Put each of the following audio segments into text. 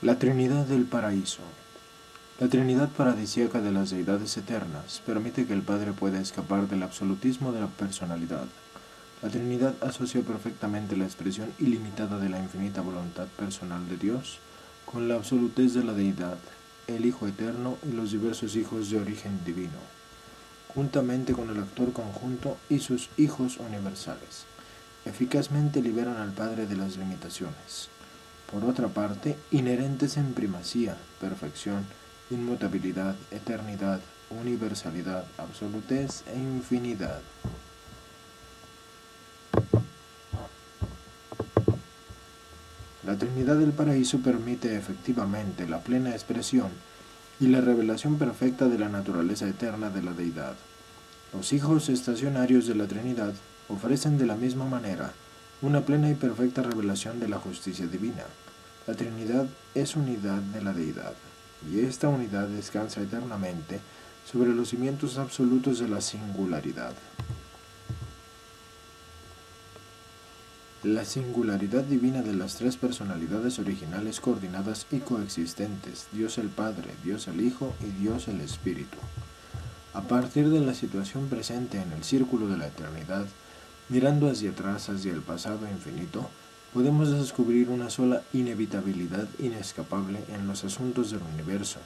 La Trinidad del Paraíso. La Trinidad paradisíaca de las deidades eternas permite que el Padre pueda escapar del absolutismo de la personalidad. La Trinidad asocia perfectamente la expresión ilimitada de la infinita voluntad personal de Dios con la absolutez de la deidad, el Hijo Eterno y los diversos hijos de origen divino, juntamente con el actor conjunto y sus hijos universales. Eficazmente liberan al Padre de las limitaciones, por otra parte, inherentes en primacía, perfección, inmutabilidad, eternidad, universalidad, absolutez e infinidad. La Trinidad del Paraíso permite efectivamente la plena expresión y la revelación perfecta de la naturaleza eterna de la deidad. Los hijos estacionarios de la Trinidad ofrecen de la misma manera una plena y perfecta revelación de la justicia divina. La Trinidad es unidad de la deidad, y esta unidad descansa eternamente sobre los cimientos absolutos de la singularidad. La singularidad divina de las tres personalidades originales coordinadas y coexistentes, Dios el Padre, Dios el Hijo y Dios el Espíritu. A partir de la situación presente en el círculo de la eternidad, mirando hacia atrás, hacia el pasado infinito, podemos descubrir una sola inevitabilidad inescapable en los asuntos del universo,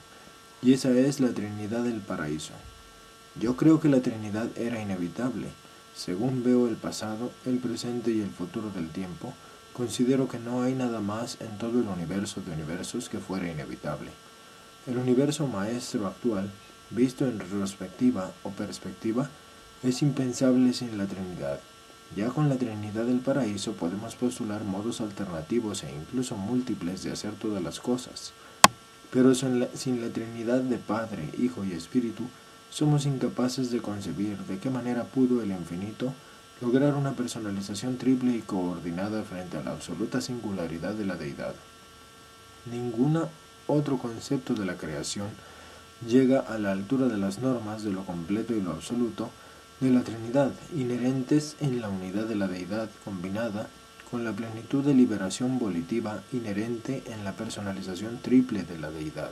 y esa es la Trinidad del Paraíso. Yo creo que la Trinidad era inevitable. Según veo el pasado, el presente y el futuro del tiempo, considero que no hay nada más en todo el universo de universos que fuera inevitable. El universo maestro actual, visto en retrospectiva o perspectiva, es impensable sin la Trinidad. Ya con la Trinidad del Paraíso podemos postular modos alternativos e incluso múltiples de hacer todas las cosas. Pero sin la Trinidad de Padre, Hijo y Espíritu, somos incapaces de concebir de qué manera pudo el infinito lograr una personalización triple y coordinada frente a la absoluta singularidad de la deidad. Ningún otro concepto de la creación llega a la altura de las normas de lo completo y lo absoluto de la Trinidad, inherentes en la unidad de la deidad combinada con la plenitud de liberación volitiva inherente en la personalización triple de la deidad.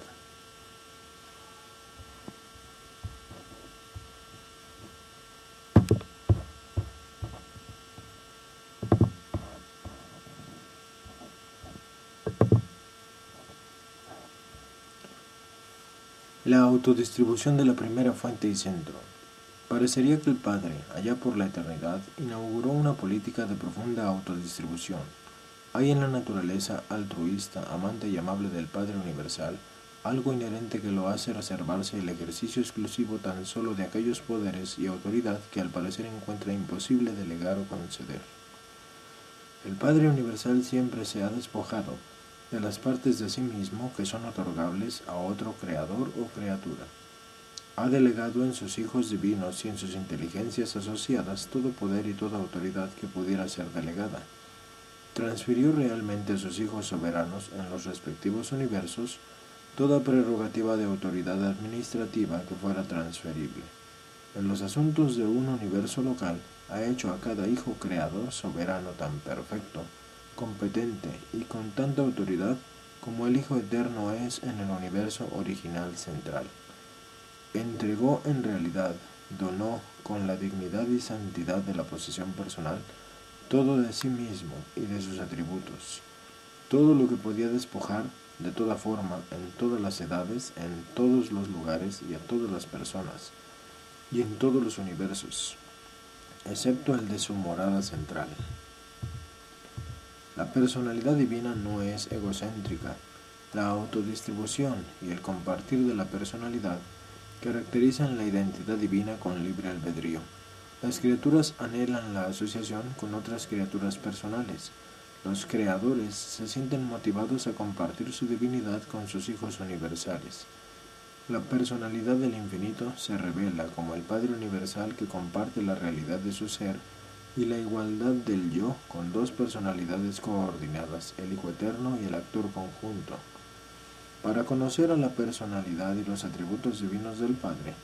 La autodistribución de la primera fuente y centro. Parecería que el Padre, allá por la eternidad, inauguró una política de profunda autodistribución. Hay en la naturaleza altruista, amante y amable del Padre Universal, algo inherente que lo hace reservarse el ejercicio exclusivo tan solo de aquellos poderes y autoridad que al parecer encuentra imposible delegar o conceder. El Padre Universal siempre se ha despojado de las partes de sí mismo que son otorgables a otro creador o criatura. Ha delegado en sus hijos divinos y en sus inteligencias asociadas todo poder y toda autoridad que pudiera ser delegada. Transfirió realmente a sus hijos soberanos en los respectivos universos toda prerrogativa de autoridad administrativa que fuera transferible. En los asuntos de un universo local, ha hecho a cada hijo creador soberano tan perfecto, competente y con tanta autoridad como el Hijo Eterno es en el universo original central. Entregó en realidad, donó con la dignidad y santidad de la posesión personal, todo de sí mismo y de sus atributos, todo lo que podía despojar de toda forma, en todas las edades, en todos los lugares y a todas las personas, y en todos los universos, excepto el de su morada central. La personalidad divina no es egocéntrica. La autodistribución y el compartir de la personalidad caracterizan la identidad divina con libre albedrío. Las criaturas anhelan la asociación con otras criaturas personales. Los creadores se sienten motivados a compartir su divinidad con sus hijos universales. La personalidad del infinito se revela como el Padre Universal que comparte la realidad de su ser y la igualdad del yo con dos personalidades coordinadas, el Hijo Eterno y el actor conjunto. Para conocer a la personalidad y los atributos divinos del Padre,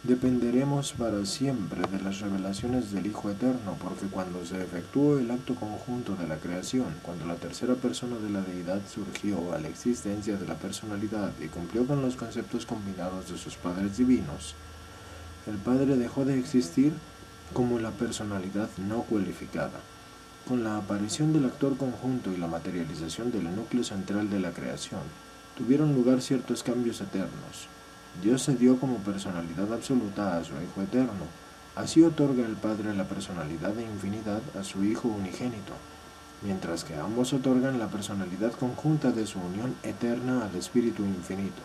Dependeremos para siempre de las revelaciones del Hijo Eterno, porque cuando se efectuó el acto conjunto de la creación, cuando la tercera persona de la deidad surgió a la existencia de la personalidad y cumplió con los conceptos combinados de sus padres divinos, el Padre dejó de existir como la personalidad no cualificada. Con la aparición del actor conjunto y la materialización del núcleo central de la creación, tuvieron lugar ciertos cambios eternos. Dios se dio como personalidad absoluta a su Hijo Eterno. Así otorga el Padre la personalidad de infinidad a su Hijo unigénito, mientras que ambos otorgan la personalidad conjunta de su unión eterna al Espíritu infinito.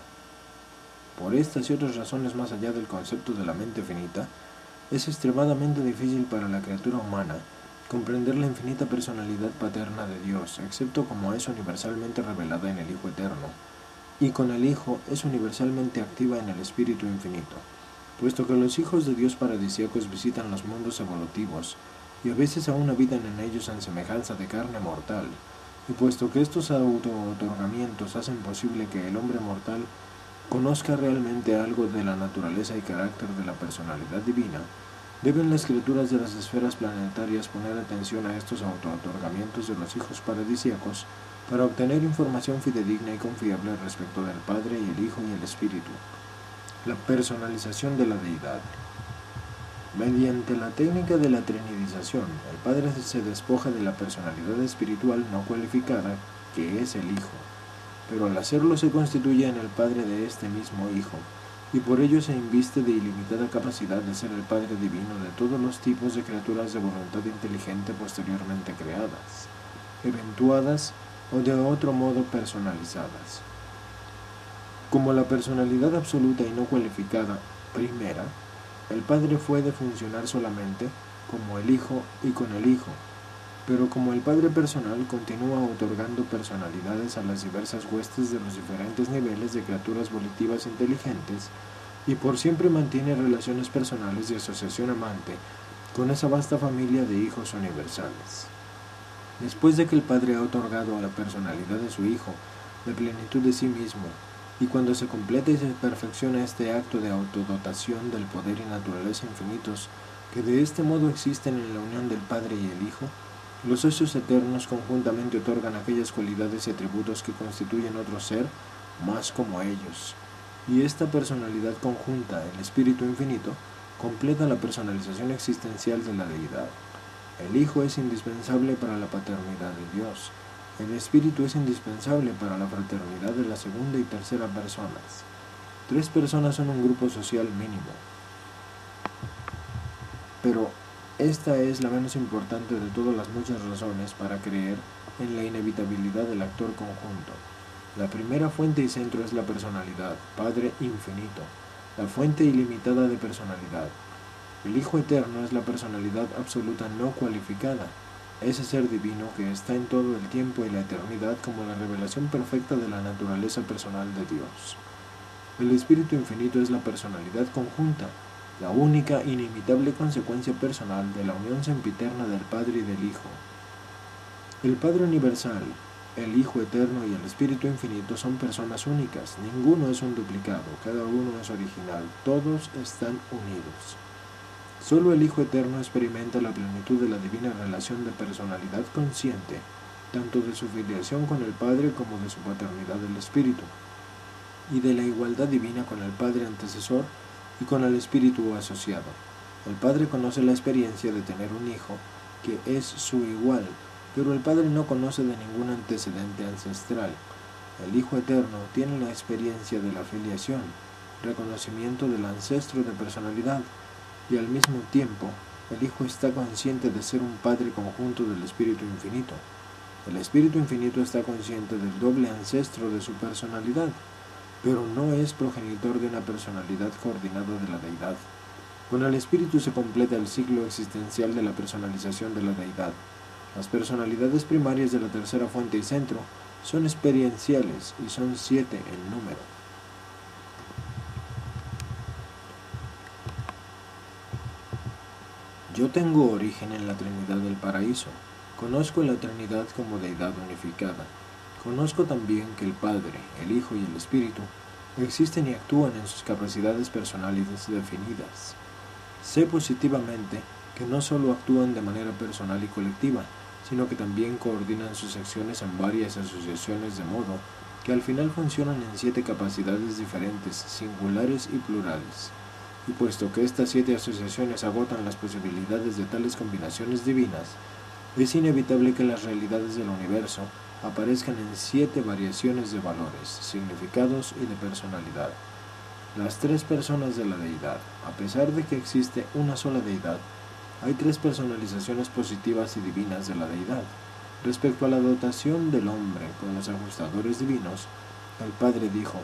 Por estas y otras razones más allá del concepto de la mente finita, es extremadamente difícil para la criatura humana comprender la infinita personalidad paterna de Dios, excepto como es universalmente revelada en el Hijo Eterno, y con el Hijo es universalmente activa en el Espíritu infinito, puesto que los hijos de Dios paradisíacos visitan los mundos evolutivos, y a veces aún habitan en ellos en semejanza de carne mortal, y puesto que estos auto-otorgamientos hacen posible que el hombre mortal conozca realmente algo de la naturaleza y carácter de la personalidad divina, deben las criaturas de las esferas planetarias poner atención a estos auto-otorgamientos de los hijos paradisíacos para obtener información fidedigna y confiable respecto del Padre y el Hijo y el Espíritu. La personalización de la deidad. Mediante la técnica de la trinidización, el Padre se despoja de la personalidad espiritual no cualificada, que es el Hijo, pero al hacerlo se constituye en el Padre de este mismo Hijo, y por ello se inviste de ilimitada capacidad de ser el Padre divino de todos los tipos de criaturas de voluntad inteligente posteriormente creadas, eventuadas o de otro modo personalizadas. Como la personalidad absoluta y no cualificada primera, el Padre fue de funcionar solamente como el Hijo y con el Hijo, pero como el Padre personal continúa otorgando personalidades a las diversas huestes de los diferentes niveles de criaturas volitivas inteligentes y por siempre mantiene relaciones personales de asociación amante con esa vasta familia de hijos universales. Después de que el Padre ha otorgado a la personalidad de su Hijo la plenitud de sí mismo, y cuando se completa y se perfecciona este acto de autodotación del poder y naturaleza infinitos que de este modo existen en la unión del Padre y el Hijo, los socios eternos conjuntamente otorgan aquellas cualidades y atributos que constituyen otro ser más como ellos, y esta personalidad conjunta, el Espíritu infinito, completa la personalización existencial de la deidad. El Hijo es indispensable para la paternidad de Dios. El Espíritu es indispensable para la fraternidad de la segunda y tercera personas. 3 personas son un grupo social mínimo. Pero esta es la menos importante de todas las muchas razones para creer en la inevitabilidad del actor conjunto. La primera fuente y centro es la personalidad, Padre infinito, la fuente ilimitada de personalidad. El Hijo eterno es la personalidad absoluta no cualificada, ese ser divino que está en todo el tiempo y la eternidad como la revelación perfecta de la naturaleza personal de Dios. El Espíritu infinito es la personalidad conjunta, la única inimitable consecuencia personal de la unión sempiterna del Padre y del Hijo. El Padre universal, el Hijo eterno y el Espíritu infinito son personas únicas, ninguno es un duplicado, cada uno es original, todos están unidos. Solo el Hijo eterno experimenta la plenitud de la divina relación de personalidad consciente, tanto de su filiación con el Padre como de su paternidad del Espíritu, y de la igualdad divina con el Padre antecesor y con el Espíritu asociado. El Padre conoce la experiencia de tener un Hijo que es su igual, pero el Padre no conoce de ningún antecedente ancestral. El Hijo eterno tiene la experiencia de la filiación, reconocimiento del ancestro de personalidad, y al mismo tiempo el Hijo está consciente de ser un Padre conjunto del Espíritu infinito. El Espíritu infinito está consciente del doble ancestro de su personalidad, pero no es progenitor de una personalidad coordinada de la deidad. Con el Espíritu se completa el ciclo existencial de la personalización de la deidad. Las personalidades primarias de la tercera fuente y centro son experienciales y son 7 en número. Yo tengo origen en la Trinidad del Paraíso. Conozco la Trinidad como deidad unificada. Conozco también que el Padre, el Hijo y el Espíritu existen y actúan en sus capacidades personales definidas. Sé positivamente que no solo actúan de manera personal y colectiva, sino que también coordinan sus acciones en varias asociaciones de modo que al final funcionan en 7 capacidades diferentes, singulares y plurales. Y puesto que estas 7 asociaciones agotan las posibilidades de tales combinaciones divinas, es inevitable que las realidades del universo aparezcan en 7 variaciones de valores, significados y de personalidad. Las 3 personas de la deidad, a pesar de que existe una sola deidad, hay 3 personalizaciones positivas y divinas de la deidad. Respecto a la dotación del hombre con los ajustadores divinos, el Padre dijo: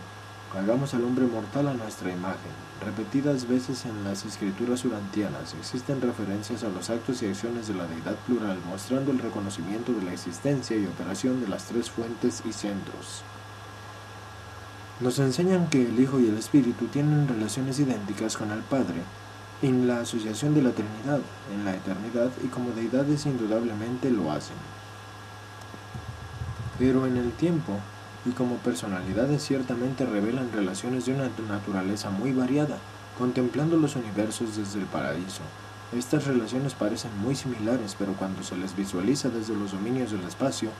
hagamos al hombre mortal a nuestra imagen. Repetidas veces en las escrituras urantianas existen referencias a los actos y acciones de la deidad plural, mostrando el reconocimiento de la existencia y operación de las 3 fuentes y centros. Nos enseñan que el Hijo y el Espíritu tienen relaciones idénticas con el Padre en la asociación de la Trinidad, en la eternidad, y como deidades indudablemente lo hacen. Pero en el tiempo, y como personalidades ciertamente revelan relaciones de una naturaleza muy variada, contemplando los universos desde el paraíso. Estas relaciones parecen muy similares, pero cuando se les visualiza desde los dominios del espacio,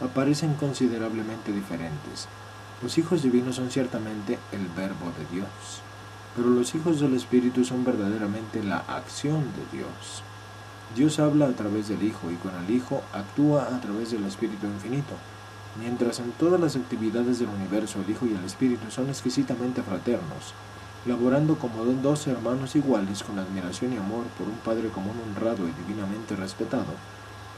aparecen considerablemente diferentes. Los hijos divinos son ciertamente el Verbo de Dios, pero los hijos del Espíritu son verdaderamente la acción de Dios. Dios habla a través del Hijo y con el Hijo actúa a través del Espíritu infinito. Mientras en todas las actividades del universo el Hijo y el Espíritu son exquisitamente fraternos, laborando como 2 hermanos iguales con admiración y amor por un Padre común honrado y divinamente respetado,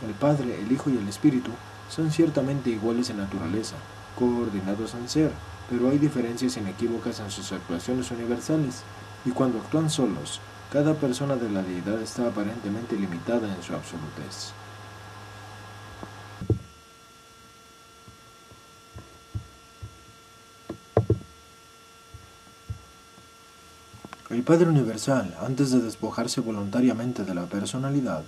el Padre, el Hijo y el Espíritu son ciertamente iguales en naturaleza, coordinados en ser, pero hay diferencias inequívocas en sus actuaciones universales, y cuando actúan solos, cada persona de la deidad está aparentemente limitada en su absolutez. El Padre Universal, antes de despojarse voluntariamente de la personalidad,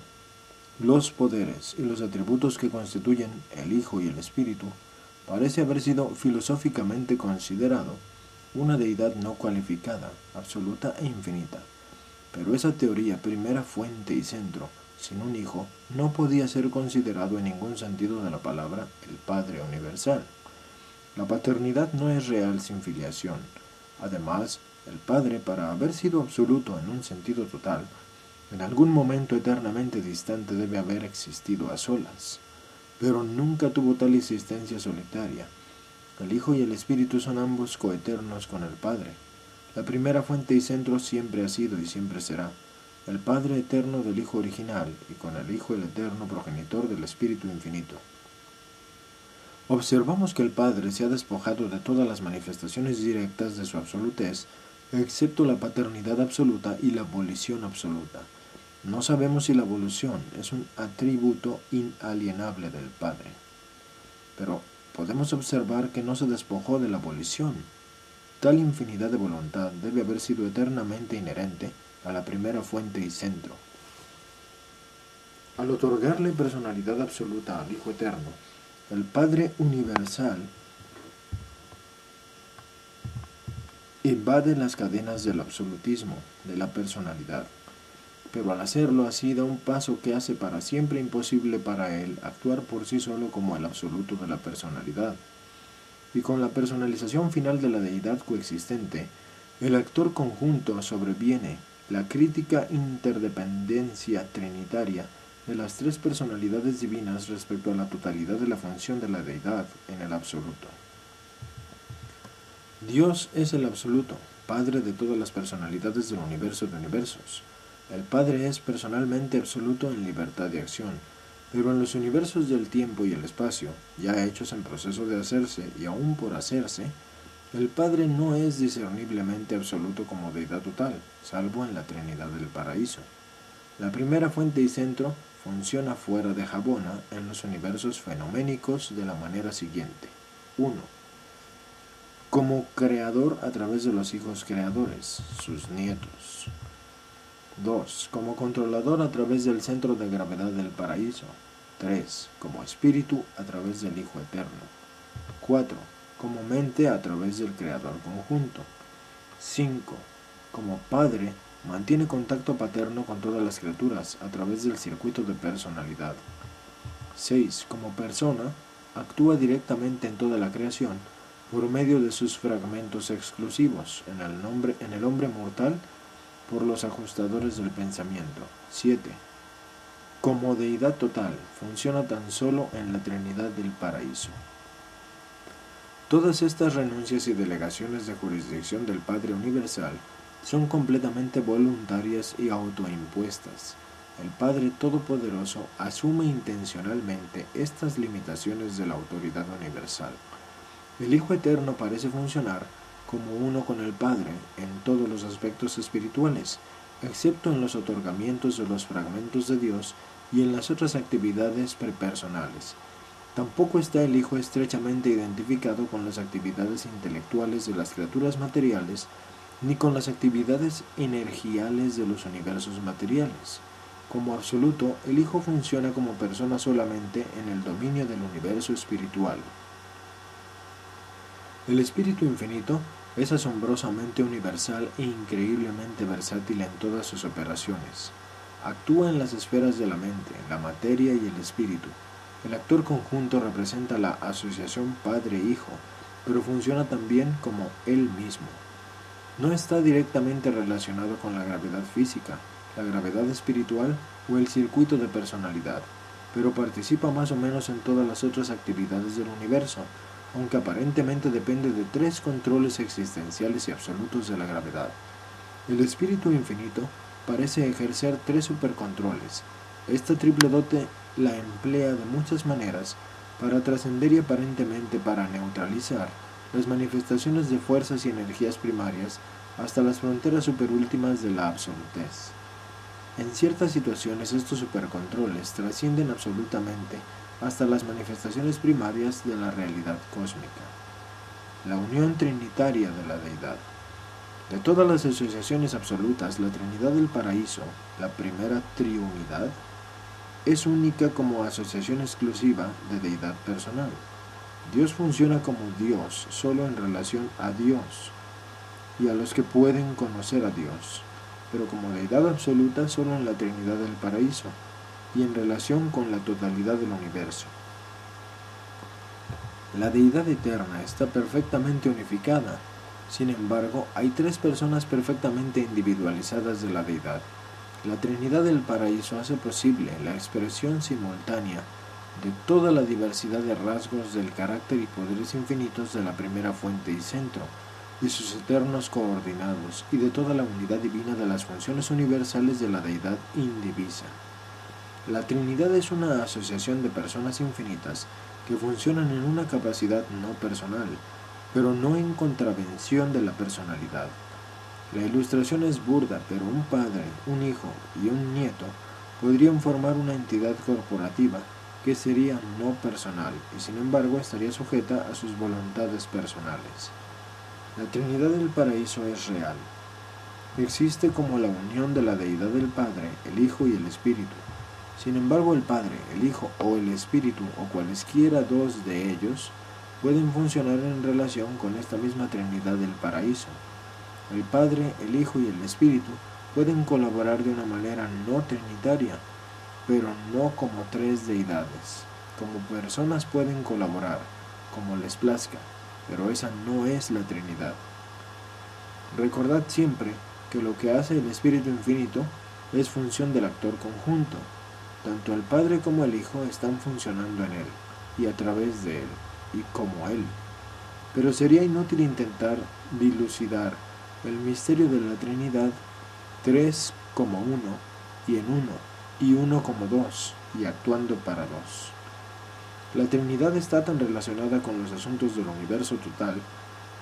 los poderes y los atributos que constituyen el Hijo y el Espíritu, parece haber sido filosóficamente considerado una deidad no cualificada, absoluta e infinita. Pero esa teoría, primera fuente y centro, sin un hijo, no podía ser considerado en ningún sentido de la palabra el Padre Universal. La paternidad no es real sin filiación. Además, el Padre, para haber sido absoluto en un sentido total, en algún momento eternamente distante debe haber existido a solas, pero nunca tuvo tal existencia solitaria. El Hijo y el Espíritu son ambos coeternos con el Padre. La primera fuente y centro siempre ha sido y siempre será el Padre eterno del Hijo original, y con el Hijo el eterno progenitor del Espíritu infinito. Observamos que el Padre se ha despojado de todas las manifestaciones directas de su absolutez, excepto la paternidad absoluta y la volición absoluta. No sabemos si la volición es un atributo inalienable del Padre, pero podemos observar que no se despojó de la volición. Tal infinidad de voluntad debe haber sido eternamente inherente a la primera fuente y centro. Al otorgarle personalidad absoluta al Hijo Eterno, el Padre Universal invade las cadenas del absolutismo, de la personalidad, pero al hacerlo así da un paso que hace para siempre imposible para él actuar por sí solo como el absoluto de la personalidad. Y con la personalización final de la deidad coexistente, el actor conjunto sobreviene la crítica interdependencia trinitaria de las 3 personalidades divinas respecto a la totalidad de la función de la deidad en el absoluto. Dios es el absoluto, Padre de todas las personalidades del universo de universos. El Padre es personalmente absoluto en libertad de acción, pero en los universos del tiempo y el espacio, ya hechos en proceso de hacerse y aún por hacerse, el Padre no es discerniblemente absoluto como deidad total, salvo en la Trinidad del Paraíso. La primera fuente y centro funciona fuera de Jabona en los universos fenoménicos de la manera siguiente. 1. Como creador a través de los hijos creadores, sus nietos. 2. Como controlador a través del centro de gravedad del paraíso. 3. Como espíritu a través del Hijo Eterno. 4. como mente a través del Creador conjunto. 5. Como Padre, mantiene contacto paterno con todas las criaturas a través del circuito de personalidad. 6. Como persona, actúa directamente en toda la creación por medio de sus fragmentos exclusivos, en el hombre mortal, por los ajustadores del pensamiento. 7. Como deidad total, funciona tan solo en la Trinidad del Paraíso. Todas estas renuncias y delegaciones de jurisdicción del Padre Universal son completamente voluntarias y autoimpuestas. El Padre Todopoderoso asume intencionalmente estas limitaciones de la autoridad universal. El Hijo Eterno parece funcionar como uno con el Padre en todos los aspectos espirituales, excepto en los otorgamientos de los fragmentos de Dios y en las otras actividades prepersonales. Tampoco está el Hijo estrechamente identificado con las actividades intelectuales de las criaturas materiales, ni con las actividades energiales de los universos materiales. Como absoluto, el Hijo funciona como persona solamente en el dominio del universo espiritual. El Espíritu Infinito es asombrosamente universal e increíblemente versátil en todas sus operaciones. Actúa en las esferas de la mente, la materia y el espíritu. El actor conjunto representa la asociación padre-hijo, pero funciona también como él mismo. No está directamente relacionado con la gravedad física, la gravedad espiritual o el circuito de personalidad, pero participa más o menos en todas las otras actividades del universo, aunque aparentemente depende de 3 controles existenciales y absolutos de la gravedad. El Espíritu Infinito parece ejercer 3 supercontroles. Esta triple dote la emplea de muchas maneras para trascender y aparentemente para neutralizar las manifestaciones de fuerzas y energías primarias hasta las fronteras superúltimas de la absolutez. En ciertas situaciones estos supercontroles trascienden absolutamente hasta las manifestaciones primarias de la realidad cósmica. La unión trinitaria de la deidad. De todas las asociaciones absolutas, la Trinidad del Paraíso, la primera triunidad, es única como asociación exclusiva de deidad personal. Dios funciona como Dios solo en relación a Dios y a los que pueden conocer a Dios, pero como deidad absoluta solo en la Trinidad del Paraíso y en relación con la totalidad del universo. La deidad eterna está perfectamente unificada. Sin embargo, hay 3 personas perfectamente individualizadas de la deidad. La Trinidad del Paraíso hace posible la expresión simultánea de toda la diversidad de rasgos del carácter y poderes infinitos de la primera fuente y centro, y sus eternos coordinados, y de toda la unidad divina de las funciones universales de la deidad indivisa. La Trinidad es una asociación de personas infinitas que funcionan en una capacidad no personal, pero no en contravención de la personalidad. La ilustración es burda, pero un padre, un hijo y un nieto podrían formar una entidad corporativa que sería no personal y sin embargo estaría sujeta a sus voluntades personales. La Trinidad del Paraíso es real. Existe como la unión de la deidad del Padre, el Hijo y el Espíritu. Sin embargo, el Padre, el Hijo o el Espíritu, o cualesquiera 2 de ellos, pueden funcionar en relación con esta misma Trinidad del Paraíso. El Padre, el Hijo y el Espíritu pueden colaborar de una manera no trinitaria, pero no como 3 deidades. Como personas pueden colaborar, como les plazca, pero esa no es la Trinidad. Recordad siempre que lo que hace el Espíritu Infinito es función del actor conjunto. Tanto el Padre como el Hijo están funcionando en Él, y a través de Él, y como Él. Pero sería inútil intentar dilucidar el misterio de la Trinidad 3 como 1, y en 1, y 1 como 2, y actuando para 2. La Trinidad está tan relacionada con los asuntos del universo total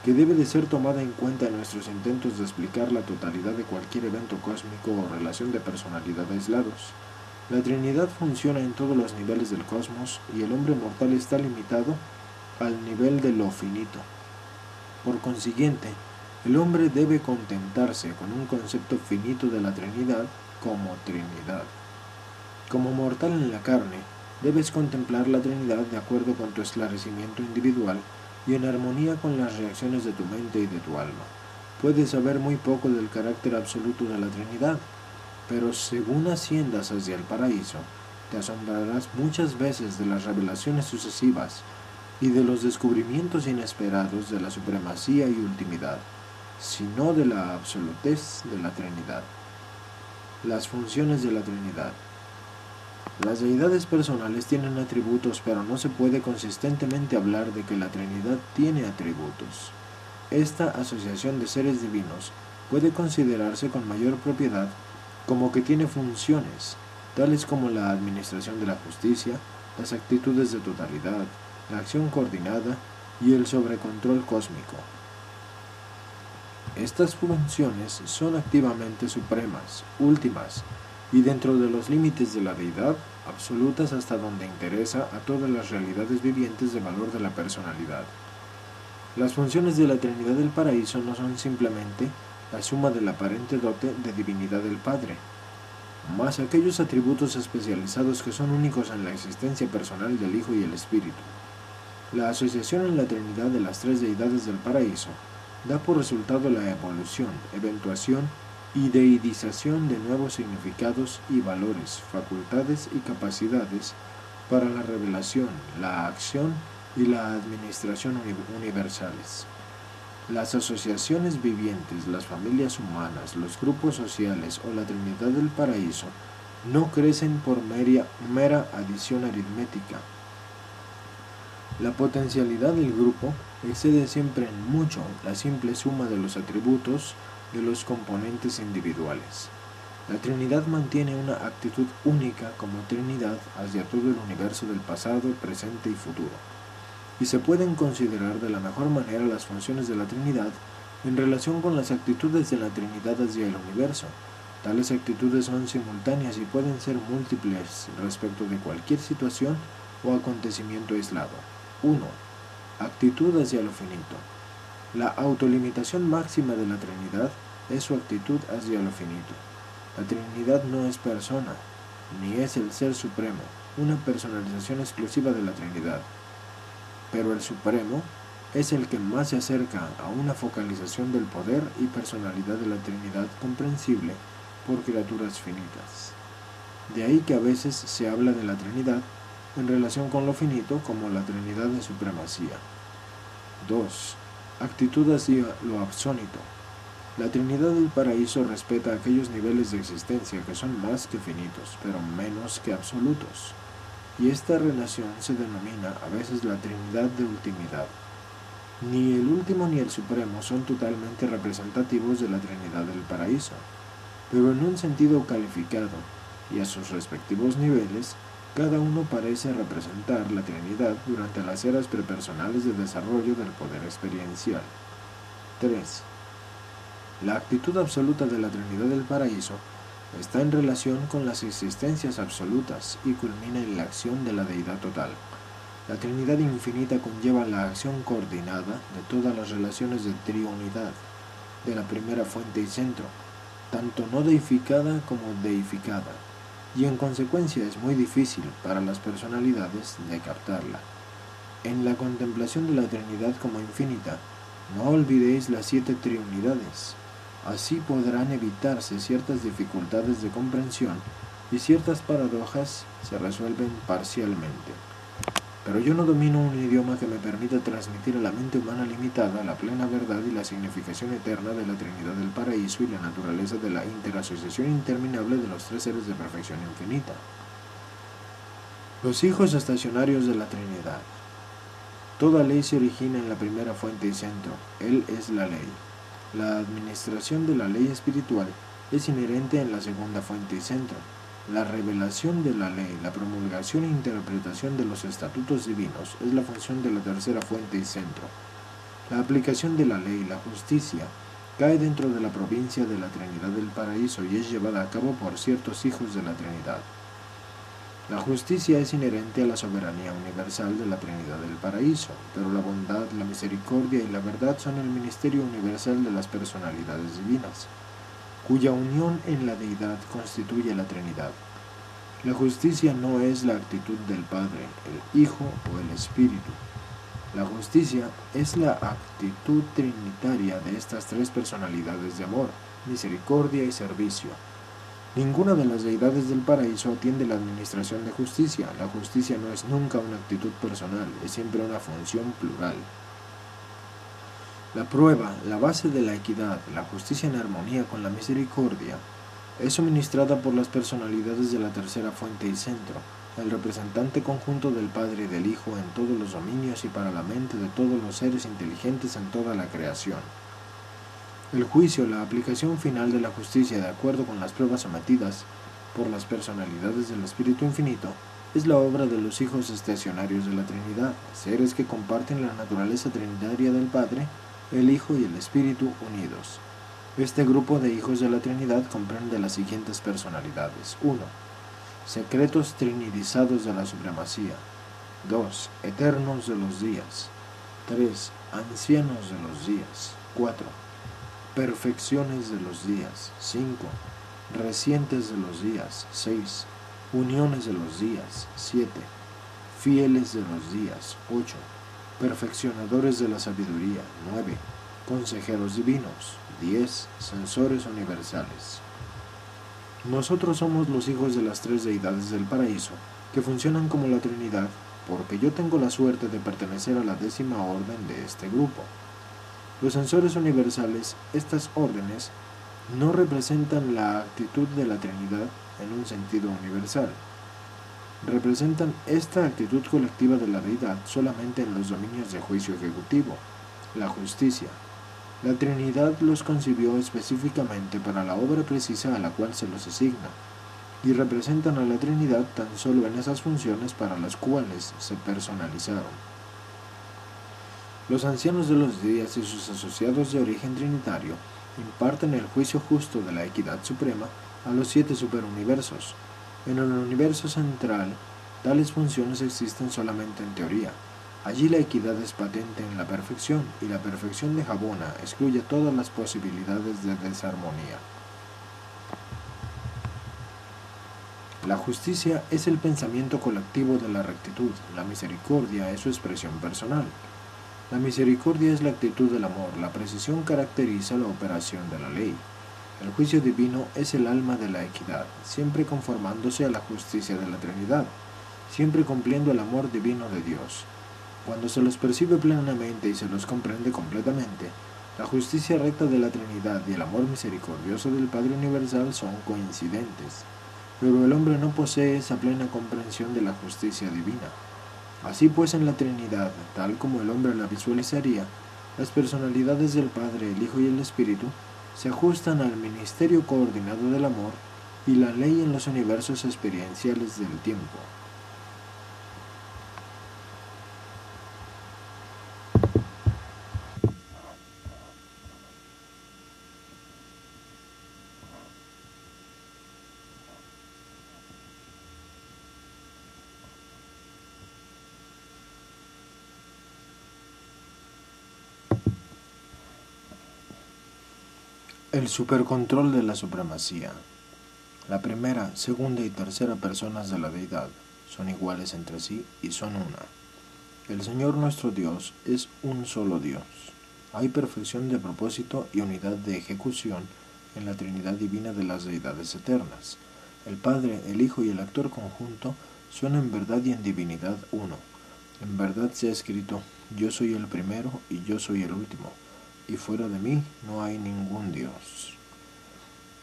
que debe de ser tomada en cuenta en nuestros intentos de explicar la totalidad de cualquier evento cósmico o relación de personalidad aislados. La Trinidad funciona en todos los niveles del cosmos y el hombre mortal está limitado al nivel de lo finito. Por consiguiente, el hombre debe contentarse con un concepto finito de la Trinidad como Trinidad. Como mortal en la carne, debes contemplar la Trinidad de acuerdo con tu esclarecimiento individual y en armonía con las reacciones de tu mente y de tu alma. Puedes saber muy poco del carácter absoluto de la Trinidad, pero según asciendas hacia el paraíso, te asombrarás muchas veces de las revelaciones sucesivas y de los descubrimientos inesperados de la supremacía y ultimidad, sino de la absolutez de la Trinidad. Las funciones de la Trinidad. Las deidades personales tienen atributos, pero no se puede consistentemente hablar de que la Trinidad tiene atributos. Esta asociación de seres divinos puede considerarse con mayor propiedad como que tiene funciones, tales como la administración de la justicia, las actitudes de totalidad, la acción coordinada y el sobrecontrol cósmico. Estas funciones son activamente supremas, últimas, y dentro de los límites de la deidad, absolutas hasta donde interesa a todas las realidades vivientes de valor de la personalidad. Las funciones de la Trinidad del Paraíso no son simplemente la suma de la aparente dote de divinidad del Padre, más aquellos atributos especializados que son únicos en la existencia personal del Hijo y el Espíritu. La asociación en la Trinidad de las tres deidades del Paraíso da por resultado la evolución, eventuación y deidización de nuevos significados y valores, facultades y capacidades para la revelación, la acción y la administración universales. Las asociaciones vivientes, las familias humanas, los grupos sociales o la Trinidad del Paraíso no crecen por mera adición aritmética. La potencialidad del grupo excede siempre en mucho la simple suma de los atributos de los componentes individuales. La Trinidad mantiene una actitud única como Trinidad hacia todo el universo del pasado, presente y futuro, y se pueden considerar de la mejor manera las funciones de la Trinidad en relación con las actitudes de la Trinidad hacia el universo. Tales actitudes son simultáneas y pueden ser múltiples respecto de cualquier situación o acontecimiento aislado. 1. Actitud hacia lo finito. La autolimitación máxima de la Trinidad es su actitud hacia lo finito. La Trinidad no es persona, ni es el Ser Supremo, una personalización exclusiva de la Trinidad. Pero el Supremo es el que más se acerca a una focalización del poder y personalidad de la Trinidad comprensible por criaturas finitas. De ahí que a veces se habla de la Trinidad en relación con lo finito como la Trinidad de supremacía. 2. Actitud hacia lo absónito. La Trinidad del Paraíso respeta aquellos niveles de existencia que son más que finitos, pero menos que absolutos, y esta relación se denomina a veces la Trinidad de ultimidad. Ni el último ni el supremo son totalmente representativos de la Trinidad del Paraíso, pero en un sentido calificado, y a sus respectivos niveles, cada uno parece representar la Trinidad durante las eras prepersonales de desarrollo del poder experiencial. 3. La actitud absoluta de la Trinidad del Paraíso está en relación con las existencias absolutas y culmina en la acción de la deidad total. La Trinidad infinita conlleva la acción coordinada de todas las relaciones de triunidad, de la primera fuente y centro, tanto no deificada como deificada, y en consecuencia es muy difícil para las personalidades de captarla. En la contemplación de la Trinidad como infinita, no olvidéis las 7 triunidades. Así podrán evitarse ciertas dificultades de comprensión y ciertas paradojas se resuelven parcialmente. Pero yo no domino un idioma que me permita transmitir a la mente humana limitada la plena verdad y la significación eterna de la Trinidad del Paraíso y la naturaleza de la interasociación interminable de los tres seres de perfección infinita. Los hijos estacionarios de la Trinidad. Toda ley se origina en la primera fuente y centro. Él es la ley. La administración de la ley espiritual es inherente en la segunda fuente y centro. La revelación de la ley, la promulgación e interpretación de los estatutos divinos es la función de la tercera fuente y centro. La aplicación de la ley, la justicia, cae dentro de la provincia de la Trinidad del Paraíso y es llevada a cabo por ciertos hijos de la Trinidad. La justicia es inherente a la soberanía universal de la Trinidad del Paraíso, pero la bondad, la misericordia y la verdad son el ministerio universal de las personalidades divinas, cuya unión en la deidad constituye la Trinidad. La justicia no es la actitud del Padre, el Hijo o el Espíritu. La justicia es la actitud trinitaria de estas tres personalidades de amor, misericordia y servicio. Ninguna de las deidades del paraíso atiende la administración de justicia. La justicia no es nunca una actitud personal, es siempre una función plural. La prueba, la base de la equidad, la justicia en armonía con la misericordia, es suministrada por las personalidades de la tercera fuente y centro, el representante conjunto del Padre y del Hijo en todos los dominios y para la mente de todos los seres inteligentes en toda la creación. El juicio, la aplicación final de la justicia de acuerdo con las pruebas sometidas por las personalidades del Espíritu Infinito, es la obra de los hijos estacionarios de la Trinidad, seres que comparten la naturaleza trinitaria del Padre, el Hijo y el Espíritu unidos. Este grupo de hijos de la Trinidad comprende las siguientes personalidades. 1. Secretos trinidizados de la supremacía. 2. Eternos de los días. 3. Ancianos de los días. 4. Perfecciones de los días. 5. Recientes de los días. 6. Uniones de los días. 7. Fieles de los días. 8. Perfeccionadores de la sabiduría. 9. Consejeros divinos. 10. Censores universales. Nosotros somos los hijos de las tres deidades del paraíso, que funcionan como la Trinidad, porque yo tengo la suerte de pertenecer a la 10ª orden de este grupo. Los censores universales, estas órdenes, no representan la actitud de la Trinidad en un sentido universal. Representan esta actitud colectiva de la deidad solamente en los dominios de juicio ejecutivo, la justicia. La Trinidad los concibió específicamente para la obra precisa a la cual se los asigna, y representan a la Trinidad tan solo en esas funciones para las cuales se personalizaron. Los ancianos de los días y sus asociados de origen trinitario imparten el juicio justo de la equidad suprema a los 7 superuniversos. En el universo central, tales funciones existen solamente en teoría. Allí la equidad es patente en la perfección, y la perfección de Jabona excluye todas las posibilidades de desarmonía. La justicia es el pensamiento colectivo de la rectitud, la misericordia es su expresión personal. La misericordia es la actitud del amor, la precisión caracteriza la operación de la ley. El juicio divino es el alma de la equidad, siempre conformándose a la justicia de la Trinidad, siempre cumpliendo el amor divino de Dios. Cuando se los percibe plenamente y se los comprende completamente, la justicia recta de la Trinidad y el amor misericordioso del Padre Universal son coincidentes, pero el hombre no posee esa plena comprensión de la justicia divina. Así pues, en la Trinidad, tal como el hombre la visualizaría, las personalidades del Padre, el Hijo y el Espíritu se ajustan al ministerio coordinado del amor y la ley en los universos experienciales del tiempo. El supercontrol de la supremacía. La primera, segunda y tercera personas de la deidad son iguales entre sí y son una. El Señor nuestro Dios es un solo Dios. Hay perfección de propósito y unidad de ejecución en la Trinidad divina de las deidades eternas. El Padre, el Hijo y el actor conjunto son en verdad y en divinidad uno. En verdad se ha escrito: yo soy el primero y yo soy el último, y fuera de mí no hay ningún Dios.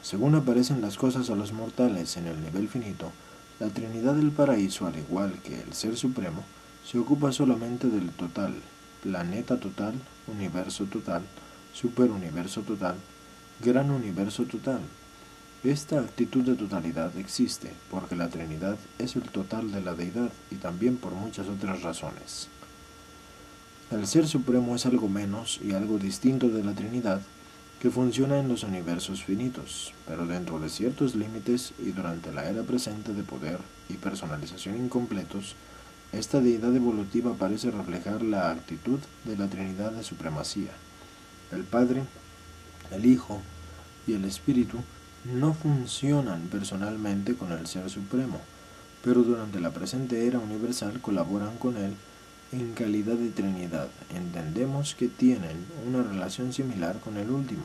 Según aparecen las cosas a los mortales en el nivel finito, la Trinidad del Paraíso, al igual que el Ser Supremo, se ocupa solamente del total, planeta total, universo total, superuniverso total, gran universo total. Esta actitud de totalidad existe porque la Trinidad es el total de la deidad y también por muchas otras razones. El Ser Supremo es algo menos y algo distinto de la Trinidad, que funciona en los universos finitos, pero dentro de ciertos límites y durante la era presente de poder y personalización incompletos, esta deidad evolutiva parece reflejar la actitud de la Trinidad de supremacía. El Padre, el Hijo y el Espíritu no funcionan personalmente con el Ser Supremo, pero durante la presente era universal colaboran con él en calidad de Trinidad, entendemos que tienen una relación similar con el último.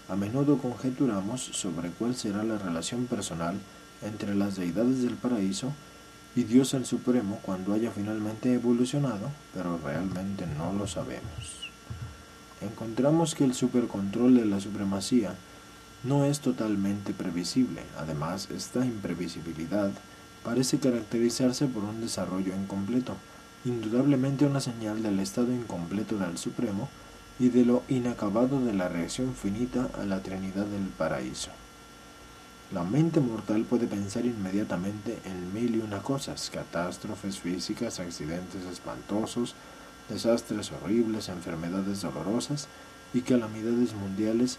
A menudo conjeturamos sobre cuál será la relación personal entre las deidades del paraíso y Dios el Supremo cuando haya finalmente evolucionado, pero realmente no lo sabemos. Encontramos que el supercontrol de la supremacía no es totalmente previsible. Además, esta imprevisibilidad parece caracterizarse por un desarrollo incompleto, indudablemente una señal del estado incompleto del Supremo y de lo inacabado de la reacción finita a la Trinidad del paraíso. La mente mortal puede pensar inmediatamente en mil y una cosas: catástrofes físicas, accidentes espantosos, desastres horribles, enfermedades dolorosas y calamidades mundiales,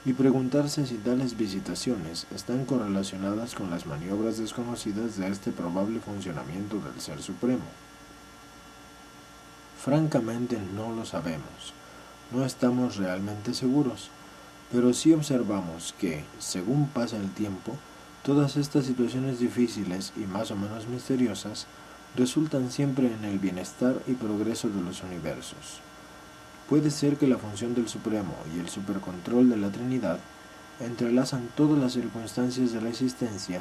y preguntarse si tales visitaciones están correlacionadas con las maniobras desconocidas de este probable funcionamiento del Ser Supremo. Francamente no lo sabemos, no estamos realmente seguros, pero sí observamos que, según pasa el tiempo, todas estas situaciones difíciles y más o menos misteriosas resultan siempre en el bienestar y progreso de los universos. Puede ser que la función del Supremo y el supercontrol de la Trinidad entrelazan todas las circunstancias de la existencia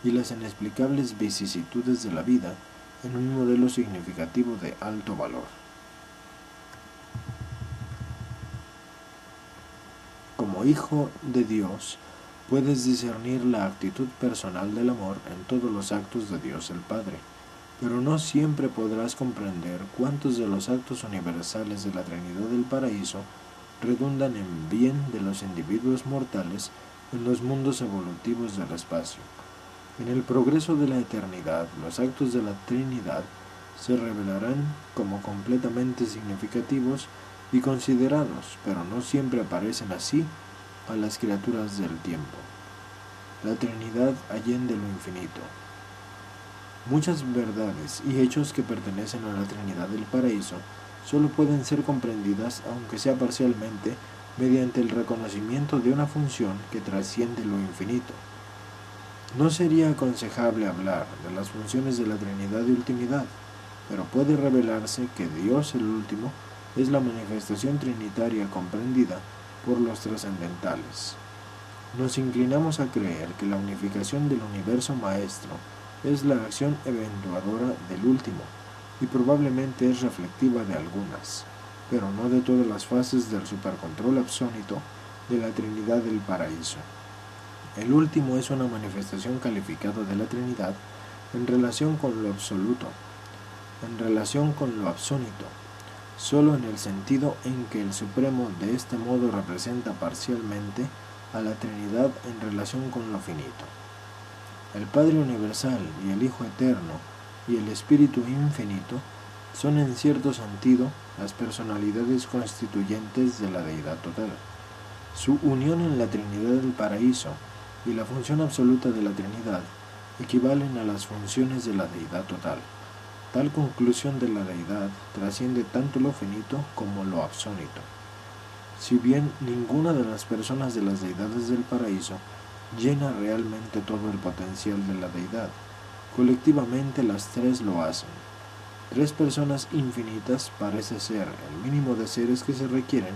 y las inexplicables vicisitudes de la vida en un modelo significativo de alto valor. Como hijo de Dios, puedes discernir la actitud personal del amor en todos los actos de Dios el Padre, pero no siempre podrás comprender cuántos de los actos universales de la Trinidad del Paraíso redundan en bien de los individuos mortales en los mundos evolutivos del espacio. En el progreso de la eternidad, los actos de la Trinidad se revelarán como completamente significativos y considerados, pero no siempre aparecen así a las criaturas del tiempo. La Trinidad allende lo infinito. Muchas verdades y hechos que pertenecen a la Trinidad del Paraíso solo pueden ser comprendidas, aunque sea parcialmente, mediante el reconocimiento de una función que trasciende lo infinito. No sería aconsejable hablar de las funciones de la Trinidad de ultimidad, pero puede revelarse que Dios el último es la manifestación trinitaria comprendida por los trascendentales. Nos inclinamos a creer que la unificación del universo maestro es la acción eventuadora del último, y probablemente es reflectiva de algunas, pero no de todas las fases del supercontrol absónito de la Trinidad del Paraíso. El último es una manifestación calificada de la Trinidad en relación con lo absoluto, en relación con lo absónito, solo en el sentido en que el Supremo de este modo representa parcialmente a la Trinidad en relación con lo finito. El Padre Universal y el Hijo Eterno y el Espíritu Infinito son en cierto sentido las personalidades constituyentes de la Deidad Total. Su unión en la Trinidad del Paraíso y la función absoluta de la Trinidad equivalen a las funciones de la Deidad Total. Tal conclusión de la Deidad trasciende tanto lo finito como lo absónito. Si bien ninguna de las personas de las deidades del paraíso llena realmente todo el potencial de la deidad, colectivamente las tres lo hacen. Tres personas infinitas parece ser el mínimo de seres que se requieren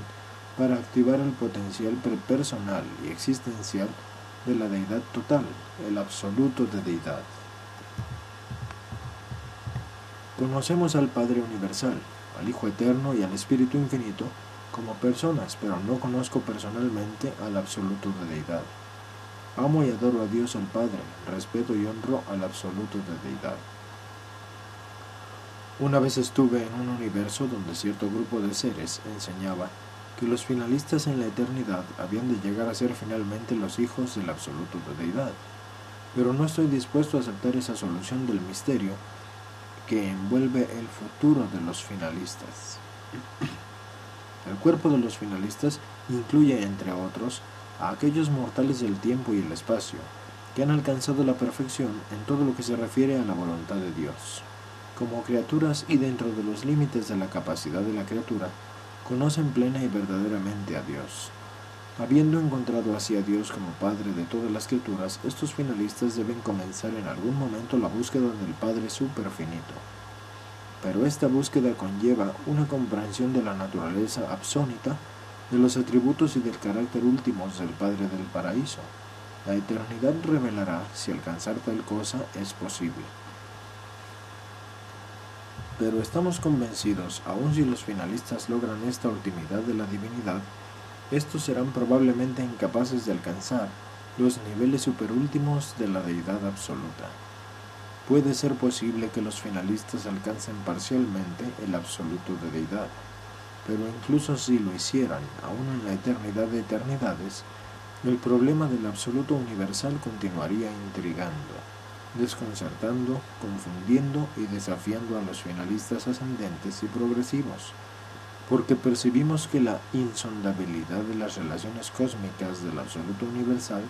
para activar el potencial prepersonal y existencial de la deidad total, el absoluto de deidad. Conocemos al Padre Universal, al Hijo Eterno y al Espíritu Infinito como personas, pero no conozco personalmente al absoluto de deidad. Amo y adoro a Dios el Padre, respeto y honro al absoluto de deidad. Una vez estuve en un universo donde cierto grupo de seres enseñaba que los finalistas en la eternidad habían de llegar a ser finalmente los hijos del absoluto de deidad, pero no estoy dispuesto a aceptar esa solución del misterio que envuelve el futuro de los finalistas. El cuerpo de los finalistas incluye, entre otros, a aquellos mortales del tiempo y el espacio, que han alcanzado la perfección en todo lo que se refiere a la voluntad de Dios. Como criaturas y dentro de los límites de la capacidad de la criatura, conocen plena y verdaderamente a Dios. Habiendo encontrado así a Dios como Padre de todas las criaturas, estos finalistas deben comenzar en algún momento la búsqueda del Padre superfinito. pero esta búsqueda conlleva una comprensión de la naturaleza absónita, de los atributos y del carácter últimos del Padre del Paraíso. La eternidad revelará si alcanzar tal cosa es posible. Pero estamos convencidos, aun si los finalistas logran esta ultimidad de la divinidad, estos serán probablemente incapaces de alcanzar los niveles superúltimos de la deidad absoluta. Puede ser posible que los finalistas alcancen parcialmente el absoluto de deidad, pero incluso si lo hicieran, aún en la eternidad de eternidades, el problema del absoluto universal continuaría intrigando, desconcertando, confundiendo y desafiando a los finalistas ascendentes y progresivos, porque percibimos que la insondabilidad de las relaciones cósmicas del absoluto universal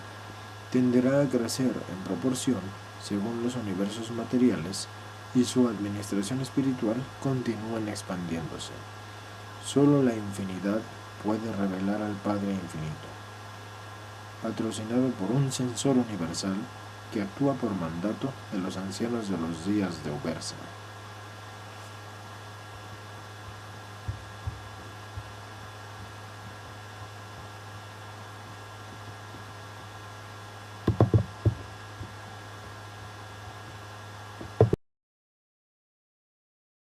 tenderá a crecer en proporción según los universos materiales y su administración espiritual continúan expandiéndose. Solo la infinidad puede revelar al Padre infinito, patrocinado por un censor universal que actúa por mandato de los ancianos de los días de Ubersa.